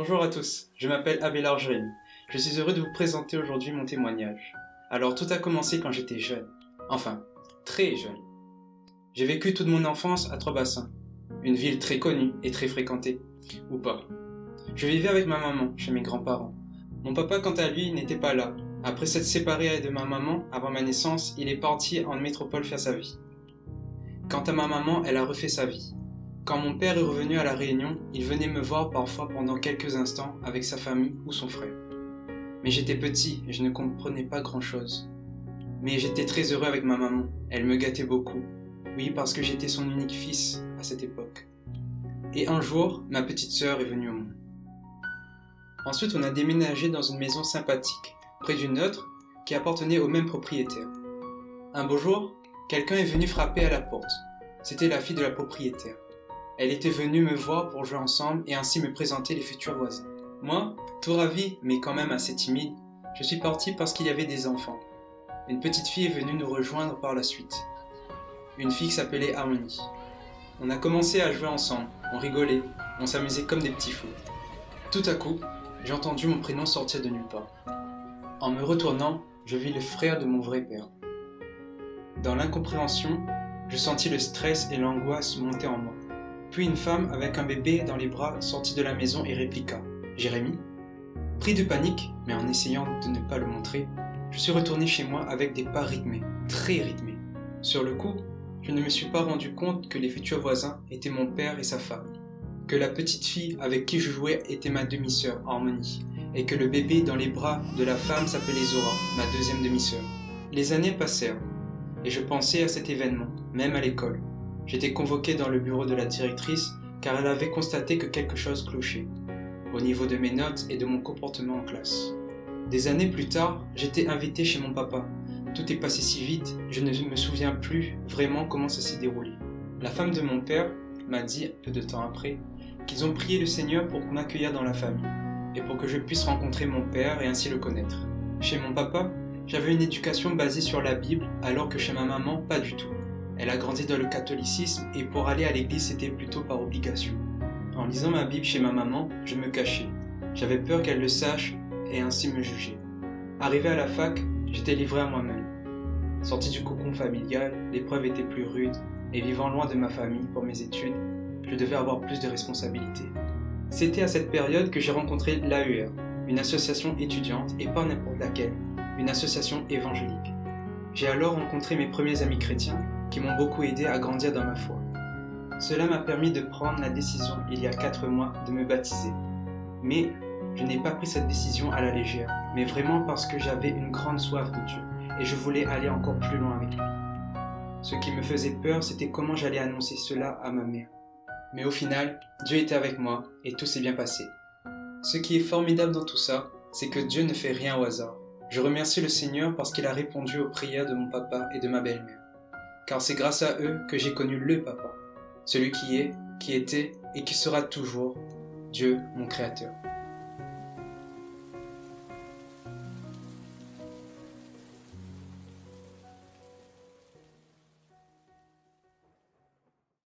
Bonjour à tous, je m'appelle Abélard Jérémy. Je suis heureux de vous présenter aujourd'hui mon témoignage. Alors tout a commencé quand j'étais jeune. Enfin, très jeune. J'ai vécu toute mon enfance à Trois-Bassins, une ville très connue et très fréquentée. Ou pas. Je vivais avec ma maman, chez mes grands-parents. Mon papa, quant à lui, n'était pas là. Après s'être séparé de ma maman avant ma naissance, il est parti en métropole faire sa vie. Quant à ma maman, elle a refait sa vie. Quand mon père est revenu à La Réunion, il venait me voir parfois pendant quelques instants avec sa famille ou son frère. Mais j'étais petit et je ne comprenais pas grand-chose. Mais j'étais très heureux avec ma maman, elle me gâtait beaucoup. Oui, parce que j'étais son unique fils à cette époque. Et un jour, ma petite sœur est venue au monde. Ensuite, on a déménagé dans une maison sympathique, près d'une autre, qui appartenait au même propriétaire. Un beau jour, quelqu'un est venu frapper à la porte. C'était la fille de la propriétaire. Elle était venue me voir pour jouer ensemble et ainsi me présenter les futurs voisins. Moi, tout ravi, mais quand même assez timide, je suis parti parce qu'il y avait des enfants. Une petite fille est venue nous rejoindre par la suite. Une fille qui s'appelait Harmonie. On a commencé à jouer ensemble, on rigolait, on s'amusait comme des petits fous. Tout à coup, j'ai entendu mon prénom sortir de nulle part. En me retournant, je vis le frère de mon vrai père. Dans l'incompréhension, je sentis le stress et l'angoisse monter en moi. Puis une femme avec un bébé dans les bras sortit de la maison et répliqua « Jérémy ?» Pris de panique, mais en essayant de ne pas le montrer, je suis retourné chez moi avec des pas rythmés, très rythmés. Sur le coup, je ne me suis pas rendu compte que les futurs voisins étaient mon père et sa femme, que la petite fille avec qui je jouais était ma demi-sœur, Harmonie, et que le bébé dans les bras de la femme s'appelait Zora, ma deuxième demi-sœur. Les années passèrent, et je pensais à cet événement, même à l'école. J'étais convoqué dans le bureau de la directrice car elle avait constaté que quelque chose clochait, au niveau de mes notes et de mon comportement en classe. Des années plus tard, j'étais invité chez mon papa. Tout est passé si vite, je ne me souviens plus vraiment comment ça s'est déroulé. La femme de mon père m'a dit, peu de temps après, qu'ils ont prié le Seigneur pour m'accueillir dans la famille, et pour que je puisse rencontrer mon père et ainsi le connaître. Chez mon papa, j'avais une éducation basée sur la Bible, alors que chez ma maman, pas du tout. Elle a grandi dans le catholicisme et pour aller à l'église c'était plutôt par obligation. En lisant ma Bible chez ma maman, je me cachais. J'avais peur qu'elle le sache et ainsi me juger. Arrivé à la fac, j'étais livré à moi-même. Sorti du cocon familial, l'épreuve était plus rude et vivant loin de ma famille pour mes études, je devais avoir plus de responsabilités. C'était à cette période que j'ai rencontré l'AER, une association étudiante et pas n'importe laquelle, une association évangélique. J'ai alors rencontré mes premiers amis chrétiens qui m'ont beaucoup aidé à grandir dans ma foi. Cela m'a permis de prendre la décision, il y a 4 mois, de me baptiser. Mais je n'ai pas pris cette décision à la légère, mais vraiment parce que j'avais une grande soif de Dieu et je voulais aller encore plus loin avec lui. Ce qui me faisait peur, c'était comment j'allais annoncer cela à ma mère. Mais au final, Dieu était avec moi et tout s'est bien passé. Ce qui est formidable dans tout ça, c'est que Dieu ne fait rien au hasard. Je remercie le Seigneur parce qu'il a répondu aux prières de mon papa et de ma belle-mère. Car c'est grâce à eux que j'ai connu le papa, celui qui est, qui était et qui sera toujours Dieu, mon Créateur.